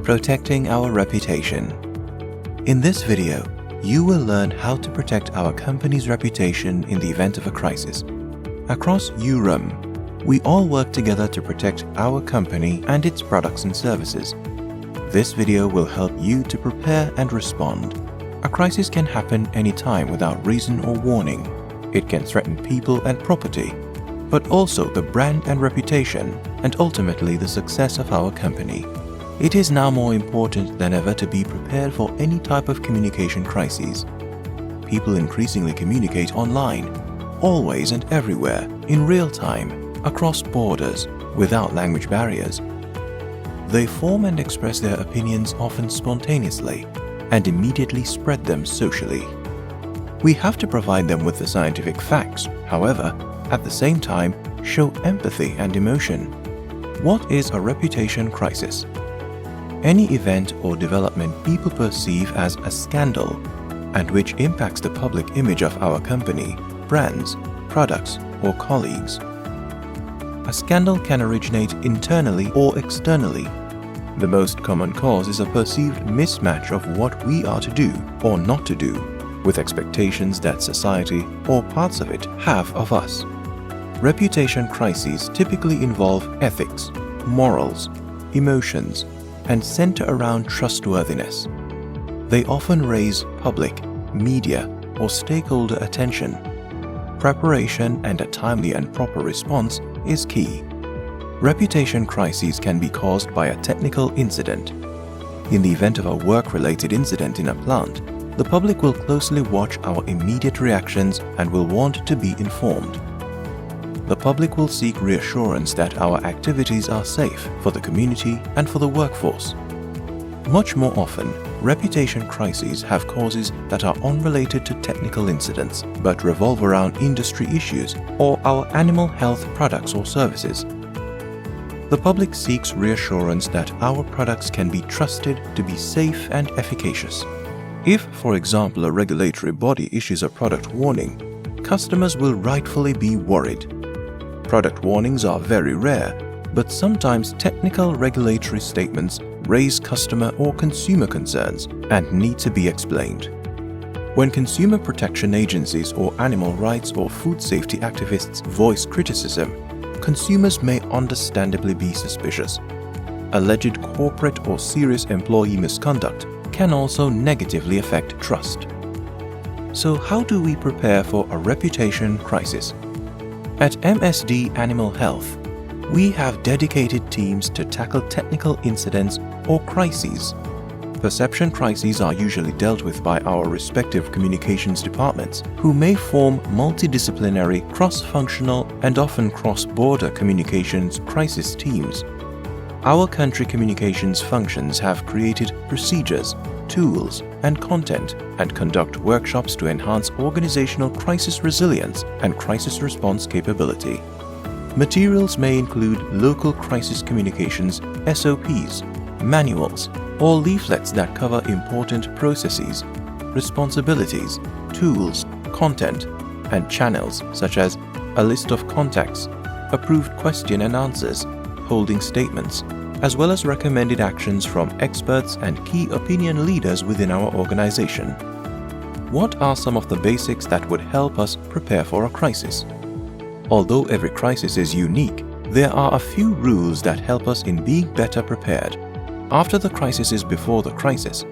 Protecting our reputation. In this video, you will learn how to protect our company's reputation in the event of a crisis. Across URUM, we all work together to protect our company and its products and services. This video will help you to prepare and respond. A crisis can happen anytime without reason or warning. It can threaten people and property, but also the brand and reputation, and ultimately the success of our company. It is now more important than ever to be prepared for any type of communication crises. People increasingly communicate online, always and everywhere, in real time, across borders, without language barriers. They form and express their opinions often spontaneously and immediately spread them socially. We have to provide them with the scientific facts, however, at the same time, show empathy and emotion. What is a reputation crisis? Any event or development people perceive as a scandal and which impacts the public image of our company, brands, products, or colleagues. A scandal can originate internally or externally. The most common cause is a perceived mismatch of what we are to do or not to do with expectations that society or parts of it have of us. Reputation crises typically involve ethics, morals, emotions, and center around trustworthiness. They often raise public, media, or stakeholder attention. Preparation and a timely and proper response is key. Reputation crises can be caused by a technical incident. In the event of a work-related incident in a plant, the public will closely watch our immediate reactions and will want to be informed. The public will seek reassurance that our activities are safe for the community and for the workforce. Much more often, reputation crises have causes that are unrelated to technical incidents but revolve around industry issues or our animal health products or services. The public seeks reassurance that our products can be trusted to be safe and efficacious. If, for example, a regulatory body issues a product warning, customers will rightfully be worried. Product warnings are very rare, but sometimes technical regulatory statements raise customer or consumer concerns and need to be explained. When consumer protection agencies or animal rights or food safety activists voice criticism, consumers may understandably be suspicious. Alleged corporate or serious employee misconduct can also negatively affect trust. So how do we prepare for a reputation crisis? At MSD Animal Health, we have dedicated teams to tackle technical incidents or crises. Perception crises are usually dealt with by our respective communications departments, who may form multidisciplinary, cross-functional, and often cross-border communications crisis teams. Our country communications functions have created procedures, tools, and content and conduct workshops to enhance organizational crisis resilience and crisis response capability. Materials may include local crisis communications, SOPs, manuals, or leaflets that cover important processes, responsibilities, tools, content, and channels such as a list of contacts, approved question and answers, holding statements, as well as recommended actions from experts and key opinion leaders within our organization. What are some of the basics that would help us prepare for a crisis? Although every crisis is unique, there are a few rules that help us in being better prepared. After the crisis is before the crisis,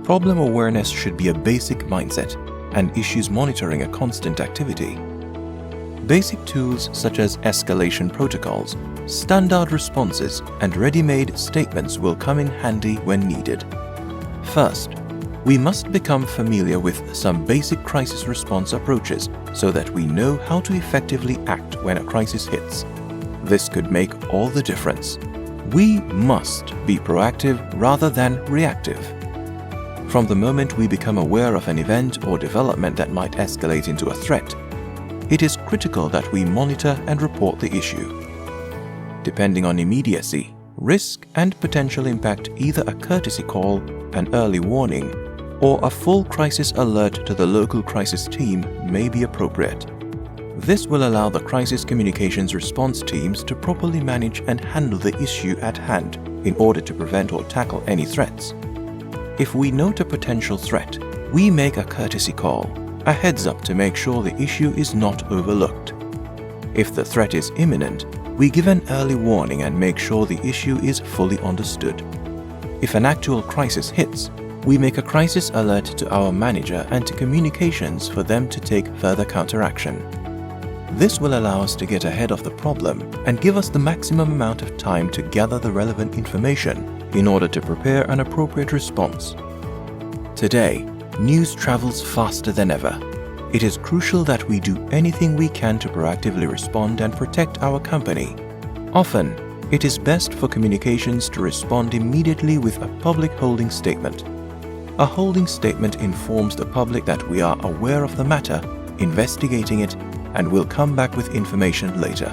problem awareness should be a basic mindset and issues monitoring a constant activity. Basic tools such as escalation protocols, standard responses, and ready-made statements will come in handy when needed. First, we must become familiar with some basic crisis response approaches so that we know how to effectively act when a crisis hits. This could make all the difference. We must be proactive rather than reactive. From the moment we become aware of an event or development that might escalate into a threat, it is critical that we monitor and report the issue. Depending on immediacy, risk, and potential impact, either a courtesy call, an early warning, or a full crisis alert to the local crisis team may be appropriate. This will allow the crisis communications response teams to properly manage and handle the issue at hand in order to prevent or tackle any threats. If we note a potential threat, we make a courtesy call, a heads up to make sure the issue is not overlooked. If the threat is imminent, we give an early warning and make sure the issue is fully understood. If an actual crisis hits, we make a crisis alert to our manager and to communications for them to take further counteraction. This will allow us to get ahead of the problem and give us the maximum amount of time to gather the relevant information in order to prepare an appropriate response. Today, news travels faster than ever. It is crucial that we do anything we can to proactively respond and protect our company. Often, it is best for communications to respond immediately with a public holding statement. A holding statement informs the public that we are aware of the matter, investigating it, and will come back with information later.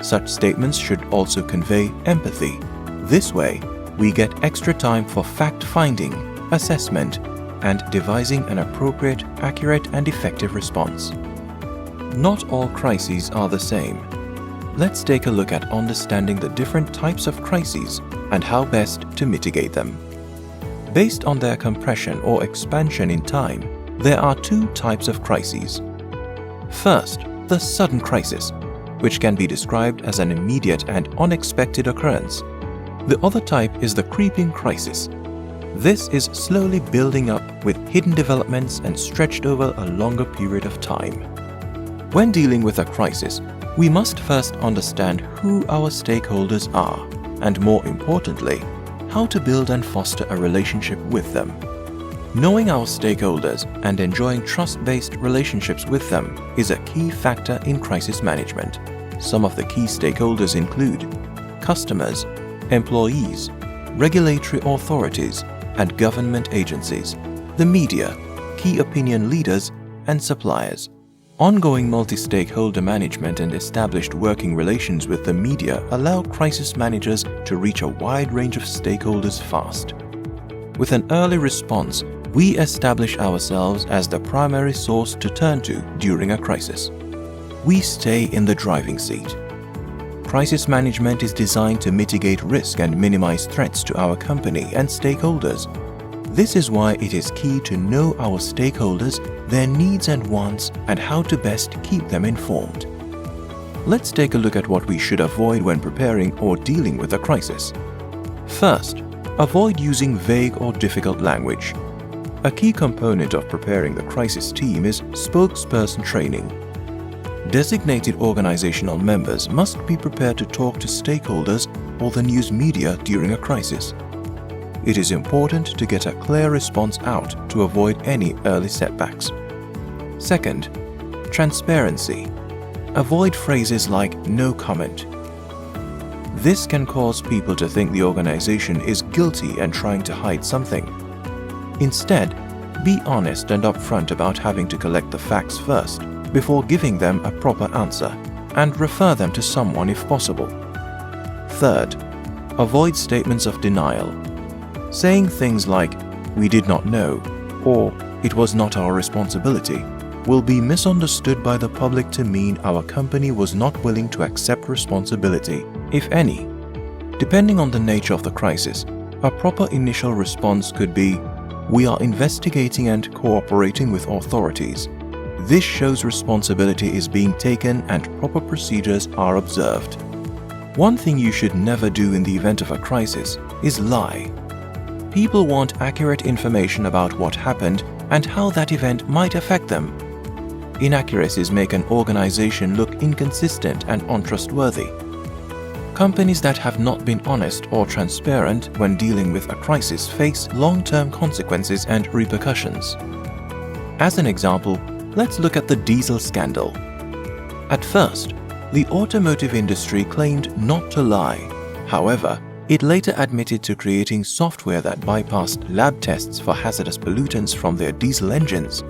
Such statements should also convey empathy. This way, we get extra time for fact-finding, assessment, and devising an appropriate, accurate, and effective response. Not all crises are the same. Let's take a look at understanding the different types of crises and how best to mitigate them. Based on their compression or expansion in time, there are two types of crises. First, the sudden crisis, which can be described as an immediate and unexpected occurrence. The other type is the creeping crisis. This is slowly building up with hidden developments and stretched over a longer period of time. When dealing with a crisis, we must first understand who our stakeholders are, and more importantly, how to build and foster a relationship with them. Knowing our stakeholders and enjoying trust-based relationships with them is a key factor in crisis management. Some of the key stakeholders include customers, employees, regulatory authorities, and government agencies, the media, key opinion leaders, and suppliers. Ongoing multi-stakeholder management and established working relations with the media allow crisis managers to reach a wide range of stakeholders fast. With an early response, we establish ourselves as the primary source to turn to during a crisis. We stay in the driving seat. Crisis management is designed to mitigate risk and minimize threats to our company and stakeholders. This is why it is key to know our stakeholders, their needs and wants, and how to best keep them informed. Let's take a look at what we should avoid when preparing or dealing with a crisis. First, avoid using vague or difficult language. A key component of preparing the crisis team is spokesperson training. Designated organizational members must be prepared to talk to stakeholders or the news media during a crisis. It is important to get a clear response out to avoid any early setbacks. Second, transparency. Avoid phrases like "no comment." This can cause people to think the organization is guilty and trying to hide something. Instead, be honest and upfront about having to collect the facts first before giving them a proper answer, and refer them to someone if possible. Third, avoid statements of denial. Saying things like, "we did not know," or "it was not our responsibility," will be misunderstood by the public to mean our company was not willing to accept responsibility, if any. Depending on the nature of the crisis, a proper initial response could be, "We are investigating and cooperating with authorities." This shows responsibility is being taken and proper procedures are observed. One thing you should never do in the event of a crisis is lie. People want accurate information about what happened and how that event might affect them. Inaccuracies make an organization look inconsistent and untrustworthy. Companies that have not been honest or transparent when dealing with a crisis face long-term consequences and repercussions. As an example, let's look at the diesel scandal. At first, the automotive industry claimed not to lie. However, it later admitted to creating software that bypassed lab tests for hazardous pollutants from their diesel engines.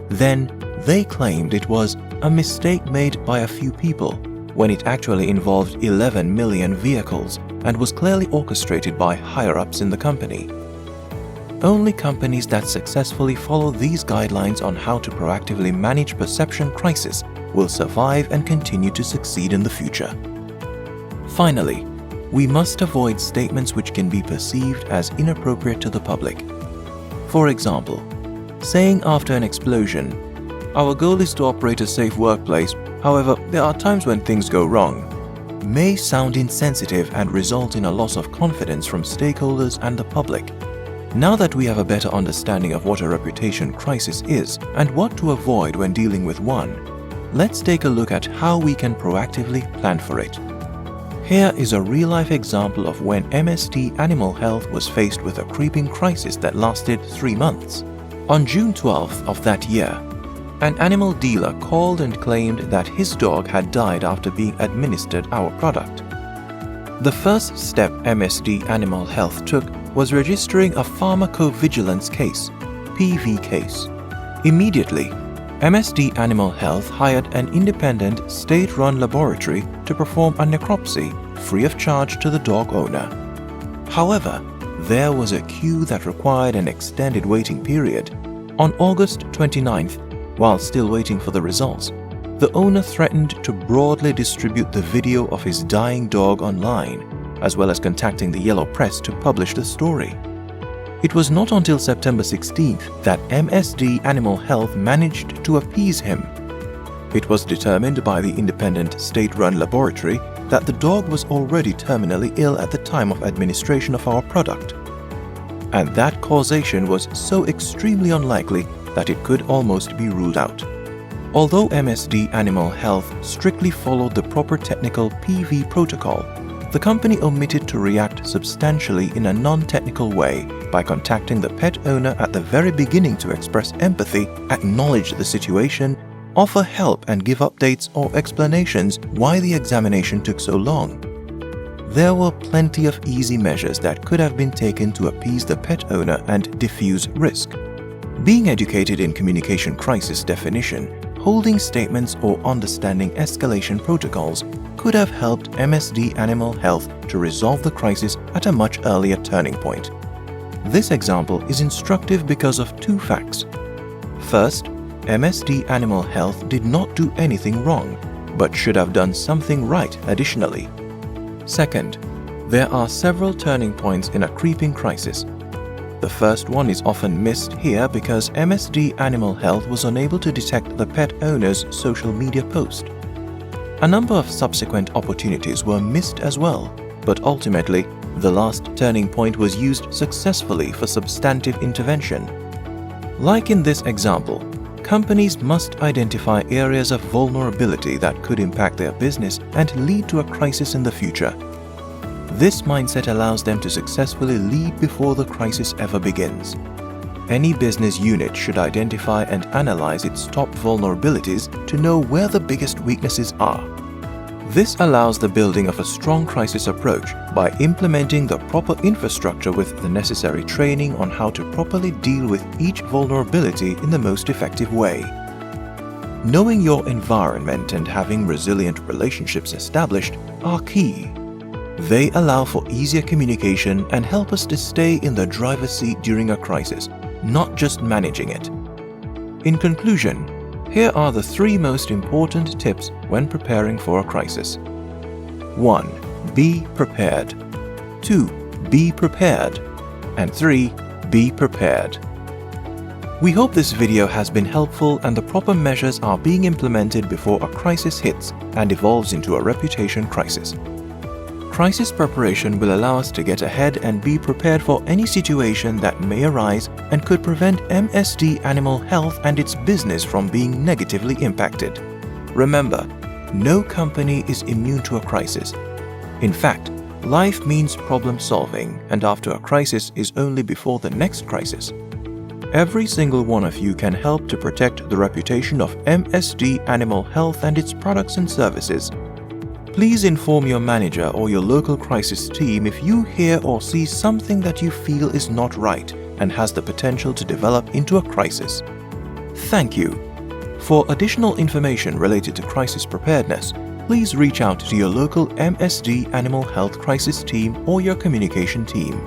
Then, they claimed it was a mistake made by a few people, when it actually involved 11 million vehicles and was clearly orchestrated by higher-ups in the company. Only companies that successfully follow these guidelines on how to proactively manage perception crisis will survive and continue to succeed in the future. Finally, we must avoid statements which can be perceived as inappropriate to the public. For example, saying after an explosion, "Our goal is to operate a safe workplace, however, there are times when things go wrong," may sound insensitive and result in a loss of confidence from stakeholders and the public. Now that we have a better understanding of what a reputation crisis is and what to avoid when dealing with one, let's take a look at how we can proactively plan for it. Here is a real-life example of when MSD Animal Health was faced with a creeping crisis that lasted 3 months. On June 12th of that year, an animal dealer called and claimed that his dog had died after being administered our product. The first step MSD Animal Health took was registering a pharmacovigilance case, PV case. Immediately, MSD Animal Health hired an independent state-run laboratory to perform a necropsy free of charge to the dog owner. However, there was a queue that required an extended waiting period. On August 29th, while still waiting for the results, the owner threatened to broadly distribute the video of his dying dog online, as well as contacting the Yellow Press to publish the story. It was not until September 16th that MSD Animal Health managed to appease him. It was determined by the independent state-run laboratory that the dog was already terminally ill at the time of administration of our product. And that causation was so extremely unlikely that it could almost be ruled out. Although MSD Animal Health strictly followed the proper technical PV protocol, the company omitted to react substantially in a non-technical way by contacting the pet owner at the very beginning to express empathy, acknowledge the situation, offer help and give updates or explanations why the examination took so long. There were plenty of easy measures that could have been taken to appease the pet owner and diffuse risk. Being educated in communication crisis definition, holding statements or understanding escalation protocols could have helped MSD Animal Health to resolve the crisis at a much earlier turning point. This example is instructive because of 2 facts. First, MSD Animal Health did not do anything wrong, but should have done something right additionally. Second, there are several turning points in a creeping crisis. The first one is often missed here because MSD Animal Health was unable to detect the pet owner's social media post. A number of subsequent opportunities were missed as well, but ultimately, the last turning point was used successfully for substantive intervention. Like in this example, companies must identify areas of vulnerability that could impact their business and lead to a crisis in the future. This mindset allows them to successfully lead before the crisis ever begins. Any business unit should identify and analyze its top vulnerabilities to know where the biggest weaknesses are. This allows the building of a strong crisis approach by implementing the proper infrastructure with the necessary training on how to properly deal with each vulnerability in the most effective way. Knowing your environment and having resilient relationships established are key. They allow for easier communication and help us to stay in the driver's seat during a crisis, not just managing it. In conclusion, here are the 3 most important tips when preparing for a crisis. 1. Be prepared. 2. Be prepared. And 3. Be prepared. We hope this video has been helpful and the proper measures are being implemented before a crisis hits and evolves into a reputation crisis. Crisis preparation will allow us to get ahead and be prepared for any situation that may arise and could prevent MSD Animal Health and its business from being negatively impacted. Remember, no company is immune to a crisis. In fact, life means problem solving, and after a crisis is only before the next crisis. Every single one of you can help to protect the reputation of MSD Animal Health and its products and services. Please inform your manager or your local crisis team if you hear or see something that you feel is not right and has the potential to develop into a crisis. Thank you. For additional information related to crisis preparedness, please reach out to your local MSD Animal Health crisis team or your communication team.